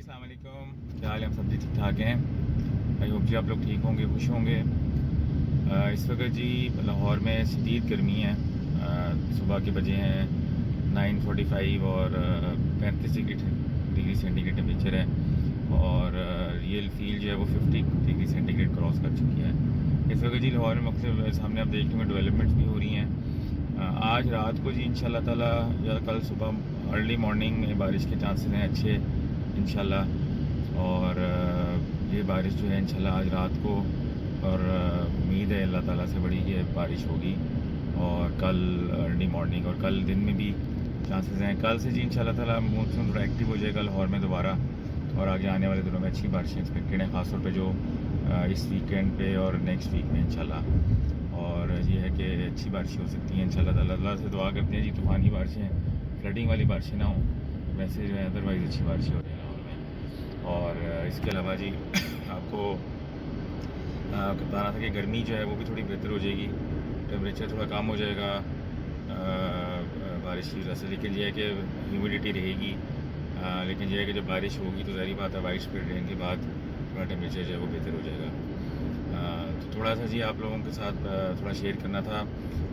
अस्सलाम वालेकुम, क्या हाल है? हम सब जी ठीक ठाक हैं। आई होप जी आप लोग ठीक होंगे, खुश होंगे। इस वक्त जी लाहौर में शदीद गर्मी है। सुबह के बजे हैं 9:45 और 35 डिग्री सेंटीग्रेड टेम्परेचर है और रियल फील जो है वो 50 डिग्री सेंटीग्रेड क्रॉस कर चुकी है। इस वक्त जी लाहौर में मुख्तलिफ सामने आप देखने में डेवलपमेंट्स भी हो रही हैं। आज रात को जी इंशाल्लाह ताला या कल सुबह अर्ली मॉर्निंग में बारिश के चांसेस हैं अच्छे इंशाल्लाह। और ये बारिश जो है इंशाल्लाह आज रात को और उम्मीद है अल्लाह ताला से बड़ी कि बारिश होगी और कल अर्ली मॉर्निंग और कल दिन में भी चांसेस हैं। कल से जी इंशाल्लाह ताला मानसून थोड़ा एक्टिव हो जाएगा लाहौर में दोबारा और आगे आने वाले दिनों में अच्छी बारिशें एक्सपेक्टेड हैं, ख़ासतौर पे जो इस वीकेंड पे और नेक्स्ट वीक में इंशाल्लाह। और ये है कि अच्छी बारिशें हो सकती हैं इंशाल्लाह ताला। अल्लाह से दुआ करते हैं जी तूफ़ानी बारिशें, फ्लडिंग वाली बारिशें ना हों, वैसे जो है अदरवाइज़ अच्छी बारिशें हो रही हैं लाहौर में। और इसके अलावा जी आपको बताना था कि गर्मी जो है वो भी थोड़ी बेहतर हो जाएगी, टेम्परेचर थोड़ा कम हो जाएगा बारिश की वजह से। लेकिन यह है कि ह्यूमिडिटी रहेगी, लेकिन यह है कि जब बारिश होगी तो ज़ाहिर बात है वाइड स्प्रेड रेन के बाद थोड़ा टेम्परेचर जो है वो बेहतर हो जाएगा। तो थोड़ा सा जी आप लोगों के साथ थोड़ा शेयर करना था।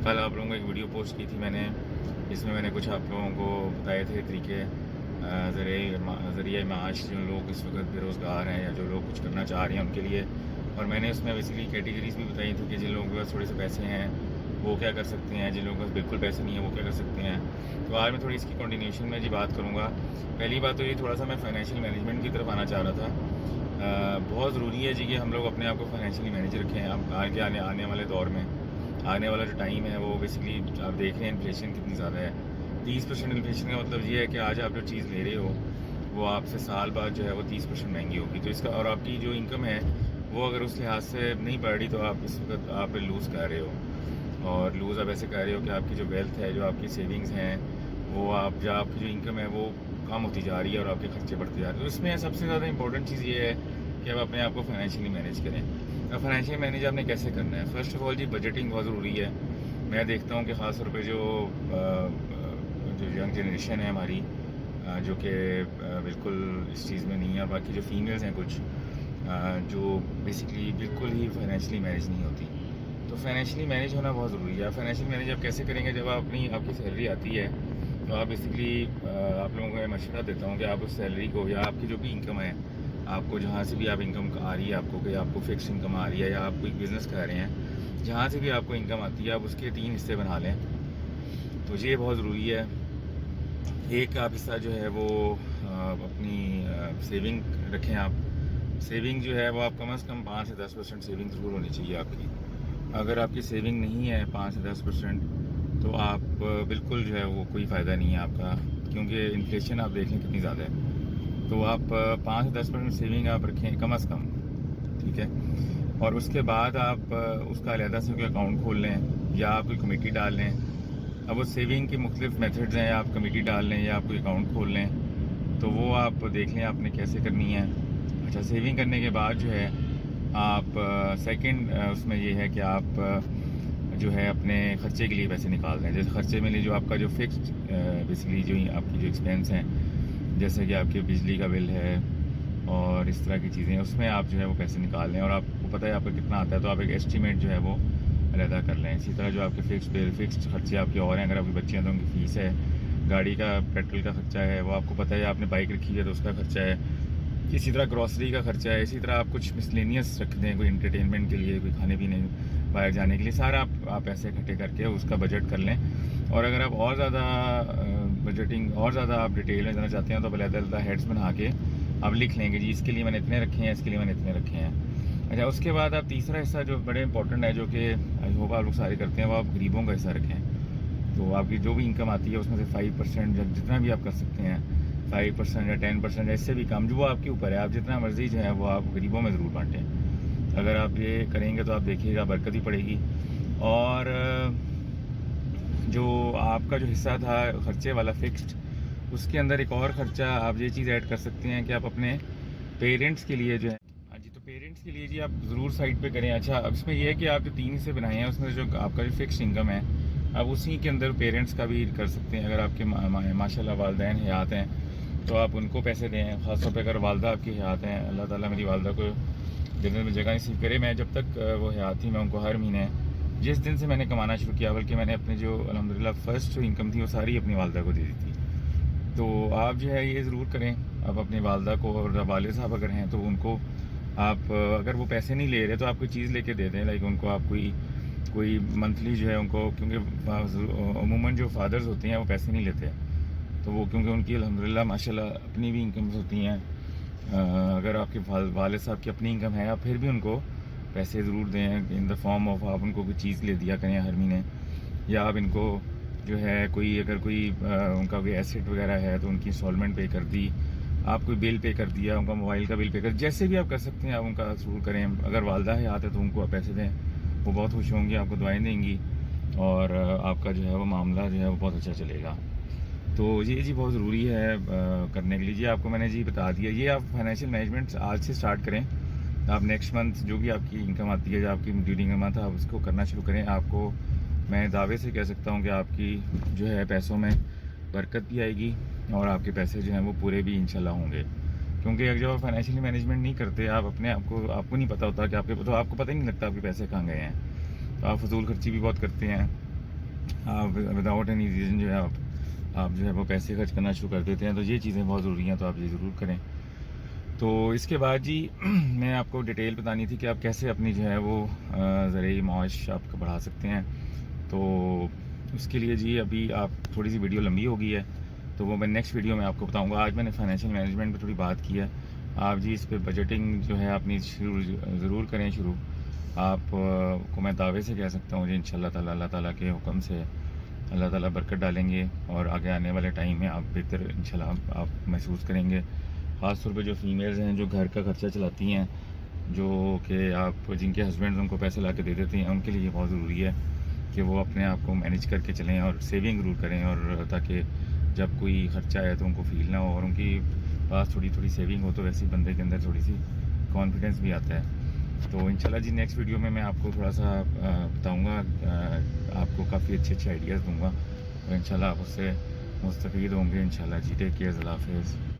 कल आप लोगों को एक वीडियो पोस्ट की थी मैंने, इसमें मैंने कुछ आप लोगों को बताए थे तरीके ज़रिए माश जो लोग इस वक्त बेरोज़गार हैं या जो लोग कुछ करना चाह रहे हैं उनके लिए। और मैंने उसमें बेसिकली कैटेगरीज भी बताई थी कि जिन लोगों के पास थोड़े से पैसे हैं वो क्या कर सकते हैं, जिन लोगों के पास बिल्कुल पैसे नहीं है वो क्या कर सकते हैं। तो आज मैं थोड़ी इसकी कंटिन्यूशन में जी बात करूँगा। पहली बात तो ये थोड़ा सा मैं फाइनेंशियल मैनेजमेंट की तरफ आना चाह रहा था। बहुत ज़रूरी है जी कि हम लोग अपने आप को फाइनेंशियली मैनेज रखें। अब आगे आने वाले दौर में आने वाला जो टाइम है वो बेसिकली आप देख रहे हैं इन्फ्लेशन कितनी ज़्यादा है। 30% इन्फ्लेशन का मतलब ये है कि आज आप जो चीज़ ले रहे हो वो आपसे साल बाद जो है वो 30% महंगी होगी। तो इसका और आपकी जो इनकम है वो अगर उस लिहाज से नहीं बढ़ रही तो आप इस वक्त आप लूज़ कर रहे हो। और लूज़ आप ऐसे कर रहे हो कि आपकी जो वेल्थ है, जो आपकी सेविंग्स हैं, वो आपकी जो इनकम है वो कम होती जा रही है और आपके खर्चे बढ़ते जा रहे हैं। तो इसमें सबसे ज़्यादा इंपॉर्टेंट चीज़ ये है कि आप अपने आप को फाइनेंशियली मैनेज करें। अब फाइनेंशियल मैनेज आपने कैसे करना है? फ़र्स्ट ऑफ़ ऑल जी बजटिंग बहुत ज़रूरी है। मैं देखता हूँ कि ख़ास तौर पे जो यंग जनरेशन है हमारी, जो कि बिल्कुल इस चीज़ में नहीं है, बाकी जो फीमेल्स हैं कुछ जो बेसिकली बिल्कुल ही फाइनेंशियली मैनेज नहीं होती। तो फाइनेंशियली मैनेज होना बहुत ज़रूरी है। फाइनेंशियल मैनेज आप कैसे करेंगे? जब आपकी सैलरी आती है तो आप बेसिकली आप लोगों को मैं मशवरा देता हूँ कि आप उस सैलरी को या आपकी जो भी इनकम है, आपको जहाँ से भी आप इनकम आ रही है, आपको कि आपको फिक्स इनकम आ रही है या आप कोई बिज़नेस कर रहे हैं, जहाँ से भी आपको इनकम आती है आप उसके 3 हिस्से बना लें। तो ये बहुत ज़रूरी है। एक आप हिस्सा जो है वो अपनी सेविंग रखें। आप सेविंग जो है वो आप कम से कम 5 से 10% सेविंग ज़रूर होनी चाहिए आपकी। अगर आपकी सेविंग नहीं है 5 से 10% तो आप बिल्कुल जो है वो कोई फ़ायदा नहीं है आपका, क्योंकि इन्फ्लेशन आप देख लें कितनी ज़्यादा है। तो आप 5 से 10% सेविंग आप रखें कम से कम, ठीक है। और उसके बाद आप उसका अलहदा से कोई अकाउंट खोल लें या आप कोई कमेटी डाल लें। अब वो सेविंग की मुख्तलिफ मेथड्स हैं, आप कमेटी डाल लें या आप कोई अकाउंट खोल लें, तो वो आप देख लें आपने कैसे करनी है। अच्छा, सेविंग करने के बाद जो है आप सेकंड उसमें ये है कि आप जो है अपने ख़र्चे के लिए पैसे निकाल दें। जैसे ख़र्चे में लिए जो आपका जो फिक्स्ड बेसिकली जो आपकी जो एक्सपेंस हैं, जैसे कि आपके बिजली का बिल है और इस तरह की चीज़ें, उसमें आप जो है वो पैसे निकाल लें और आपको पता है आपका कितना आता है तो आप एक एस्टीमेट जो है वो अलहदा कर लें। इसी तरह जो आपके फिक्स्ड बिल, फिक्स्ड खर्चे आपके और हैं, अगर आपकी बच्चियाँ तो उनकी फ़ीस है, गाड़ी का पेट्रोल का खर्चा है वो आपको पता है, आपने बाइक रखी है तो उसका खर्चा है, इसी तरह ग्रॉसरी का खर्चा है, इसी तरह आप कुछ मिसलेनियस रख दें, कोई इंटरटेनमेंट के लिए, कोई खाने पीने बाहर जाने के लिए, सारा आप पैसे इकट्ठे करके उसका बजट कर लें। और अगर आप और ज़्यादा बजटिंग और ज़्यादा आप डिटेल में जाना चाहते हैं तो अलग-अलग हेड्स बना के आप लिख लेंगे जी इसके लिए मैंने इतने रखे हैं, इसके लिए मैंने इतने रखे हैं। अच्छा, उसके बाद आप तीसरा हिस्सा जो बड़े इंपॉर्टेंट है, जो कि आई होप आप लोग सारे करते हैं, वो आप गरीबों का हिस्सा रखें। तो आपकी जो भी इनकम आती है उसमें से 5% जितना भी आप कर सकते हैं, 5% या 10% इससे भी कम, जो वो आपके ऊपर है, आप जितना मर्जी जो है वो आप गरीबों में ज़रूर बांटें। अगर आप ये करेंगे तो आप देखिएगा बरकत ही पड़ेगी। और जो आपका जो हिस्सा था खर्चे वाला फिक्स्ड, उसके अंदर एक और ख़र्चा आप ये चीज़ ऐड कर सकते हैं कि आप अपने पेरेंट्स के लिए जो है, हाँ जी, तो पेरेंट्स के लिए जी आप ज़रूर साइड पे करें। अच्छा, अब इसमें यह है कि आप जो 3 हिस्से बनाए हैं उसमें जो आपका जो फिक्स्ड इनकम है आप उसी के अंदर पेरेंट्स का भी कर सकते हैं। अगर आपके माशाल्लाह वालिदैन हयात हैं تو آپ ان کو پیسے دیں. خاص طور پہ اگر والدہ آپ کی حیات ہیں, اللہ تعالیٰ میری والدہ کو جنت میں جگہ نصیب کرے. میں جب تک وہ حیات تھی میں ان کو ہر مہینے, جس دن سے میں نے کمانا شروع کیا, بلکہ میں نے اپنے جو الحمدللہ فرسٹ جو انکم تھی وہ ساری اپنی والدہ کو دے دی تھی. تو آپ جو ہے یہ ضرور کریں. آپ اپنی والدہ کو, اور والد صاحب اگر ہیں تو ان کو آپ اگر وہ پیسے نہیں لے رہے تو آپ کوئی چیز لے کے دے دیں. لائک ان کو آپ کوئی منتھلی جو ہے ان کو, کیونکہ عموماً جو فادرز ہوتے ہیں وہ پیسے نہیں لیتے, تو وہ کیونکہ ان کی الحمدللہ ماشاءاللہ اپنی بھی انکمز ہوتی ہیں. اگر آپ کے والد صاحب کی اپنی انکم ہے, آپ پھر بھی ان کو پیسے ضرور دیں ان دا فارم آف, آپ ان کو کوئی چیز لے دیا کریں ہر مہینے, یا آپ ان کو جو ہے اگر کوئی ان کا کوئی ایسٹ وغیرہ ہے تو ان کی انسٹالمنٹ پے کر دی, آپ کوئی بل پے کر دیا, ان کا موبائل کا بل پے کر, جیسے بھی آپ کر سکتے ہیں آپ ان کا ضرور کریں. اگر والدہ ہے آتے تو ان کو آپ پیسے دیں, وہ بہت خوش ہوں گی, آپ کو دعائیں دیں گی, اور آپ کا جو ہے وہ معاملہ جو ہے وہ بہت اچھا چلے گا. تو یہ جی بہت ضروری ہے کرنے کے لیے. جی آپ کو میں نے جی بتا دیا, یہ آپ فائنینشیل مینجمنٹ آج سے سٹارٹ کریں. آپ نیکسٹ منتھ جو بھی آپ کی انکم آتی ہے, جو آپ کی ڈیورنگ انکم آپ اس کو کرنا شروع کریں. آپ کو میں دعوے سے کہہ سکتا ہوں کہ آپ کی جو ہے پیسوں میں برکت بھی آئے گی, اور آپ کے پیسے جو ہیں وہ پورے بھی انشاءاللہ ہوں گے. کیونکہ اگر جب آپ فائنینشیلی مینجمنٹ نہیں کرتے, آپ آپ کو نہیں پتہ ہوتا کہ آپ کو پتہ ہی نہیں لگتا آپ کے پیسے کہاں گئے ہیں. تو آپ فضول خرچی بھی بہت کرتے ہیں. آپ وداؤٹ اینی ریزن جو ہے آپ جو ہے وہ پیسے خرچ کرنا شروع کر دیتے ہیں. تو یہ چیزیں بہت ضروری ہیں, تو آپ یہ ضرور کریں. تو اس کے بعد جی میں آپ کو ڈیٹیل بتانی تھی کہ آپ کیسے اپنی جو ہے وہ زرعی معاش آپ کو بڑھا سکتے ہیں. تو اس کے لیے جی ابھی آپ تھوڑی سی ویڈیو لمبی ہو گئی ہے, تو وہ میں نیکسٹ ویڈیو میں آپ کو بتاؤں گا. آج میں نے فائنینشیل مینجمنٹ پہ تھوڑی بات کی ہے. آپ جی اس پہ بجٹنگ جو ہے اپنی ضرور کریں شروع. آپ کو میں دعوے سے کہہ سکتا ہوں جی انشاءاللہ تعالیٰ, اللہ تعالیٰ کے حکم سے اللہ تعالیٰ برکت ڈالیں گے, اور آگے آنے والے ٹائم میں آپ بہتر انشاءاللہ آپ محسوس کریں گے. خاص طور پہ جو فیمیلز ہیں جو گھر کا خرچہ چلاتی ہیں, جو کہ آپ جن کے ہسبینڈ ان کو پیسے لا کے دے دیتے ہیں, ان کے لیے یہ بہت ضروری ہے کہ وہ اپنے آپ کو مینیج کر کے چلیں اور سیونگ ضرور کریں, اور تاکہ جب کوئی خرچہ آئے تو ان کو فیل نہ ہو, اور ان کی پاس تھوڑی سیونگ ہو, تو ویسے بندے کے اندر تھوڑی سی کانفیڈنس بھی آتا ہے. تو انشاءاللہ جی نیکسٹ ویڈیو میں آپ کو تھوڑا سا بتاؤں گا, آپ کو کافی اچھے آئیڈیاز دوں گا, اور انشاءاللہ آپ اس سے مستفید ہوں گے انشاءاللہ. جی ٹیک کیئر, اللہ حافظ.